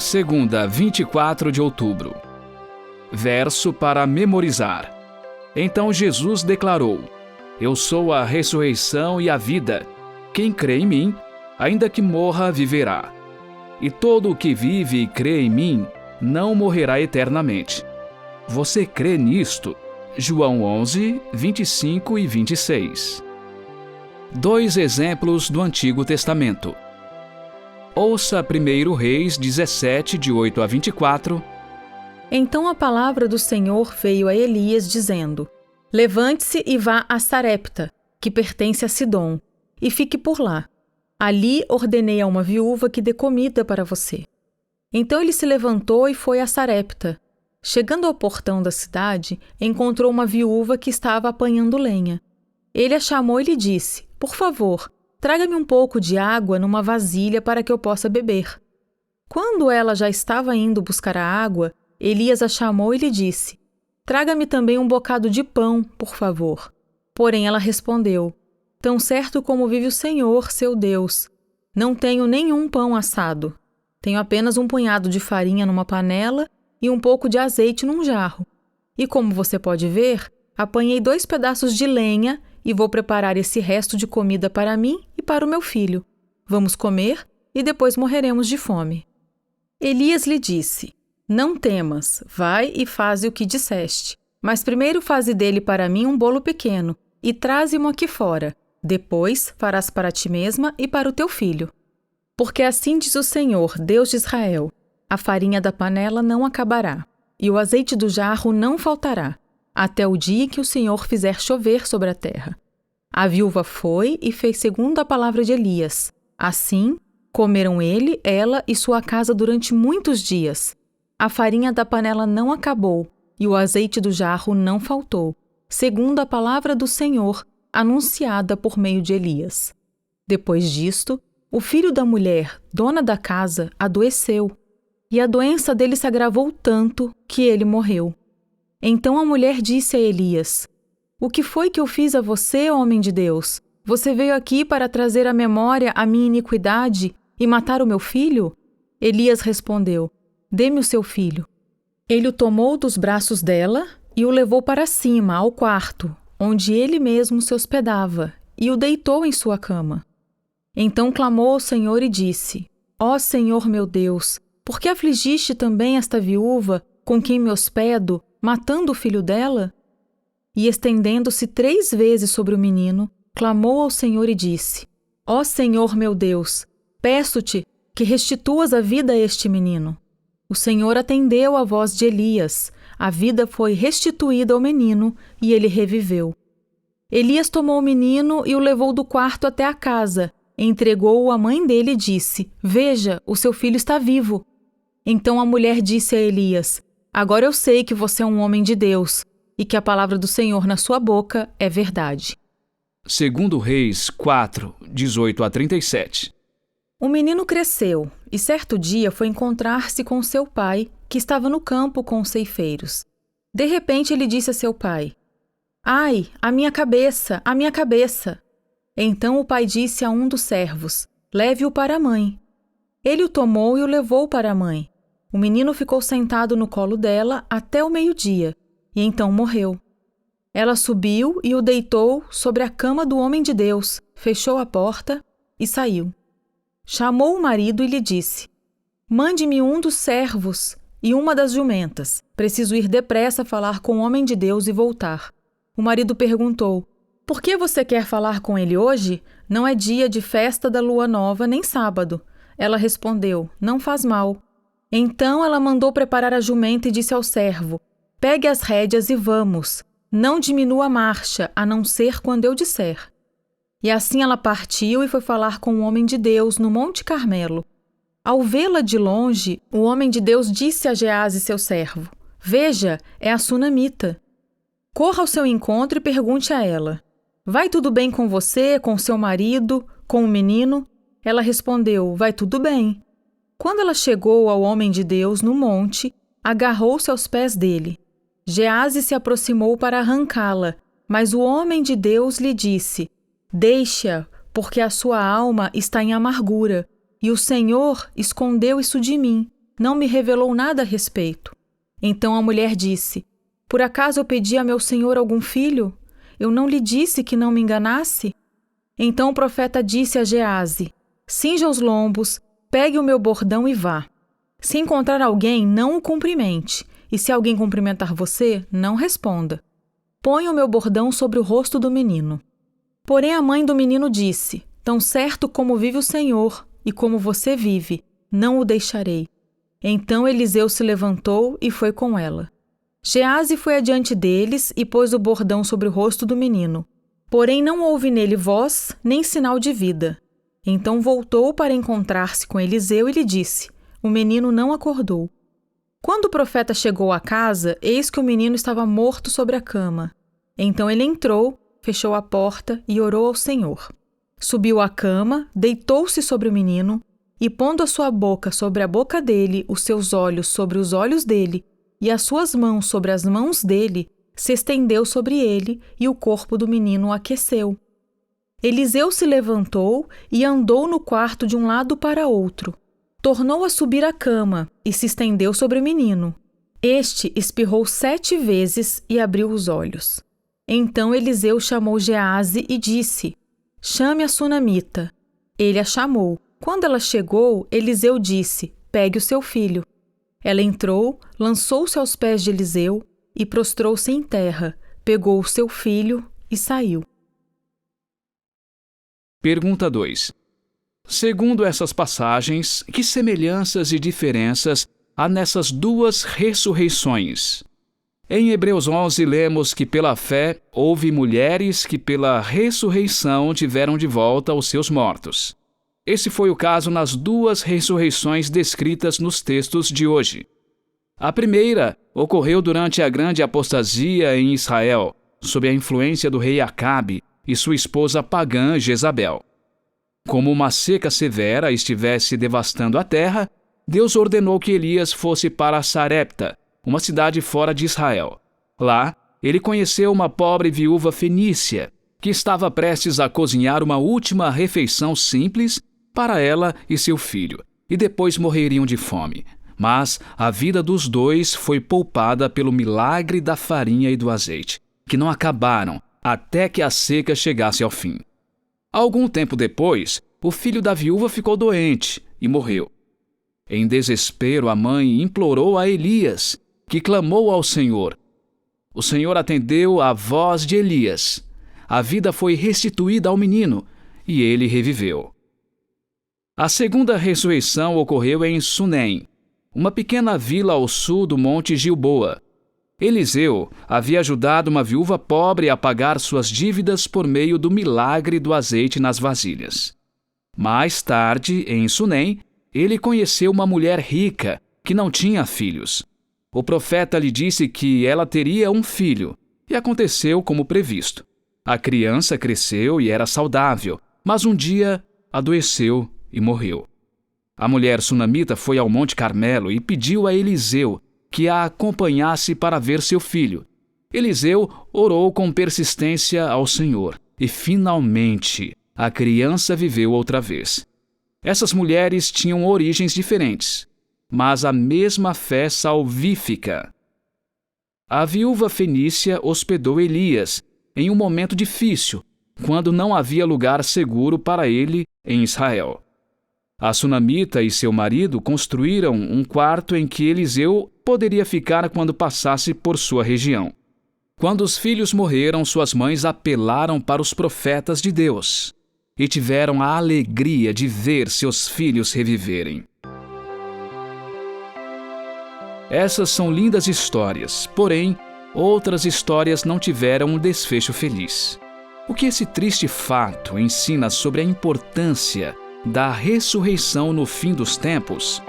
Segunda, 24 de outubro. Verso para memorizar. Então Jesus declarou: Eu sou a ressurreição e a vida. Quem crê em mim, ainda que morra, viverá. E todo o que vive e crê em mim, não morrerá eternamente. Você crê nisto? João 11, 25 e 26. Dois exemplos do Antigo Testamento. Ouça 1 Reis 17, de 8 a 24. Então a palavra do Senhor veio a Elias, dizendo: Levante-se e vá a Sarepta, que pertence a Sidom, e fique por lá. Ali ordenei a uma viúva que dê comida para você. Então ele se levantou e foi a Sarepta. Chegando ao portão da cidade, encontrou uma viúva que estava apanhando lenha. Ele a chamou e lhe disse: Por favor, traga-me um pouco de água numa vasilha para que eu possa beber. Quando ela já estava indo buscar a água, Elias a chamou e lhe disse: Traga-me também um bocado de pão, por favor. Porém ela respondeu: Tão certo como vive o Senhor, seu Deus, não tenho nenhum pão assado. Tenho apenas um punhado de farinha numa panela e um pouco de azeite num jarro. E como você pode ver, apanhei 2 pedaços de lenha e vou preparar esse resto de comida para mim e para o meu filho. Vamos comer e depois morreremos de fome. Elias lhe disse: Não temas, vai e faze o que disseste. Mas primeiro faze dele para mim um bolo pequeno e traze-mo aqui fora. Depois farás para ti mesma e para o teu filho. Porque assim diz o Senhor, Deus de Israel: a farinha da panela não acabará, e o azeite do jarro não faltará, até o dia que o Senhor fizer chover sobre a terra. A viúva foi e fez segundo a palavra de Elias. Assim, comeram ele, ela e sua casa durante muitos dias. A farinha da panela não acabou, e o azeite do jarro não faltou, segundo a palavra do Senhor, anunciada por meio de Elias. Depois disto, o filho da mulher, dona da casa, adoeceu, e a doença dele se agravou tanto que ele morreu. Então a mulher disse a Elias: O que foi que eu fiz a você, homem de Deus? Você veio aqui para trazer à memória a minha iniquidade e matar o meu filho? Elias respondeu: Dê-me o seu filho. Ele o tomou dos braços dela e o levou para cima, ao quarto, onde ele mesmo se hospedava, e o deitou em sua cama. Então clamou ao Senhor e disse: Ó Senhor meu Deus, por que afligiste também esta viúva com quem me hospedo, matando o filho dela? E estendendo-se 3 vezes sobre o menino, clamou ao Senhor e disse: Ó Senhor meu Deus, peço-te que restituas a vida a este menino. O Senhor atendeu à voz de Elias, a vida foi restituída ao menino e ele reviveu. Elias tomou o menino e o levou do quarto até a casa, entregou-o à mãe dele e disse: Veja, o seu filho está vivo. Então a mulher disse a Elias: Agora eu sei que você é um homem de Deus e que a palavra do Senhor na sua boca é verdade. 2 Reis 4, 18 a 37. O menino cresceu e certo dia foi encontrar-se com seu pai, que estava no campo com os ceifeiros. De repente ele disse a seu pai: Ai, a minha cabeça, a minha cabeça! Então o pai disse a um dos servos: Leve-o para a mãe. Ele o tomou e o levou para a mãe. O menino ficou sentado no colo dela até o meio-dia, e então morreu. Ela subiu e o deitou sobre a cama do homem de Deus, fechou a porta e saiu. Chamou o marido e lhe disse: Mande-me um dos servos e uma das jumentas. Preciso ir depressa falar com o homem de Deus e voltar. O marido perguntou: Por que você quer falar com ele hoje? Não é dia de festa da lua nova, nem sábado. Ela respondeu: Não faz mal. Então ela mandou preparar a jumenta e disse ao servo: Pegue as rédeas e vamos. Não diminua a marcha, a não ser quando eu disser. E assim ela partiu e foi falar com o homem de Deus no Monte Carmelo. Ao vê-la de longe, o homem de Deus disse a Geazi, seu servo: Veja, é a sunamita. Corra ao seu encontro e pergunte a ela: Vai tudo bem com você, com seu marido, com o menino? Ela respondeu: Vai tudo bem. Quando ela chegou ao homem de Deus no monte, agarrou-se aos pés dele. Geazi se aproximou para arrancá-la, mas o homem de Deus lhe disse: Deixe-a, porque a sua alma está em amargura, e o Senhor escondeu isso de mim, não me revelou nada a respeito. Então a mulher disse: Por acaso eu pedi a meu senhor algum filho? Eu não lhe disse que não me enganasse? Então o profeta disse a Geazi: Cinja os lombos, pegue o meu bordão e vá. Se encontrar alguém, não o cumprimente, e se alguém cumprimentar você, não responda. Ponha o meu bordão sobre o rosto do menino. Porém a mãe do menino disse: Tão certo como vive o Senhor, e como você vive, não o deixarei. Então Eliseu se levantou e foi com ela. Geazi foi adiante deles e pôs o bordão sobre o rosto do menino. Porém não houve nele voz, nem sinal de vida. Então voltou para encontrar-se com Eliseu e lhe disse: O menino não acordou. Quando o profeta chegou à casa, eis que o menino estava morto sobre a cama. Então ele entrou, fechou a porta e orou ao Senhor. Subiu à cama, deitou-se sobre o menino, e pondo a sua boca sobre a boca dele, os seus olhos sobre os olhos dele, e as suas mãos sobre as mãos dele, se estendeu sobre ele, e o corpo do menino aqueceu. Eliseu se levantou e andou no quarto de um lado para outro. Tornou a subir a cama e se estendeu sobre o menino. Este espirrou 7 vezes e abriu os olhos. Então Eliseu chamou Geazi e disse: Chame a sunamita. Ele a chamou. Quando ela chegou, Eliseu disse: Pegue o seu filho. Ela entrou, lançou-se aos pés de Eliseu e prostrou-se em terra, pegou o seu filho e saiu. Pergunta 2. Segundo essas passagens, que semelhanças e diferenças há nessas duas ressurreições? Em Hebreus 11 lemos que pela fé houve mulheres que pela ressurreição tiveram de volta os seus mortos. Esse foi o caso nas duas ressurreições descritas nos textos de hoje. A primeira ocorreu durante a grande apostasia em Israel, sob a influência do rei Acabe e sua esposa pagã Jezabel. Como uma seca severa estivesse devastando a terra, Deus ordenou que Elias fosse para Sarepta, uma cidade fora de Israel. Lá, ele conheceu uma pobre viúva fenícia, que estava prestes a cozinhar uma última refeição simples para ela e seu filho, e depois morreriam de fome. Mas a vida dos dois foi poupada pelo milagre da farinha e do azeite, que não acabaram até que a seca chegasse ao fim. Algum tempo depois, o filho da viúva ficou doente e morreu. Em desespero, a mãe implorou a Elias, que clamou ao Senhor. O Senhor atendeu à voz de Elias. A vida foi restituída ao menino e ele reviveu. A segunda ressurreição ocorreu em Sunem, uma pequena vila ao sul do Monte Gilboa. Eliseu havia ajudado uma viúva pobre a pagar suas dívidas por meio do milagre do azeite nas vasilhas. Mais tarde, em Sunem, ele conheceu uma mulher rica que não tinha filhos. O profeta lhe disse que ela teria um filho, e aconteceu como previsto. A criança cresceu e era saudável, mas um dia adoeceu e morreu. A mulher sunamita foi ao Monte Carmelo e pediu a Eliseu que a acompanhasse para ver seu filho. Eliseu orou com persistência ao Senhor e, finalmente, a criança viveu outra vez. Essas mulheres tinham origens diferentes, mas a mesma fé salvífica. A viúva fenícia hospedou Elias em um momento difícil, quando não havia lugar seguro para ele em Israel. A sunamita e seu marido construíram um quarto em que Eliseu poderia ficar quando passasse por sua região. Quando os filhos morreram, suas mães apelaram para os profetas de Deus e tiveram a alegria de ver seus filhos reviverem. Essas são lindas histórias, porém, outras histórias não tiveram um desfecho feliz. O que esse triste fato ensina sobre a importância da ressurreição no fim dos tempos?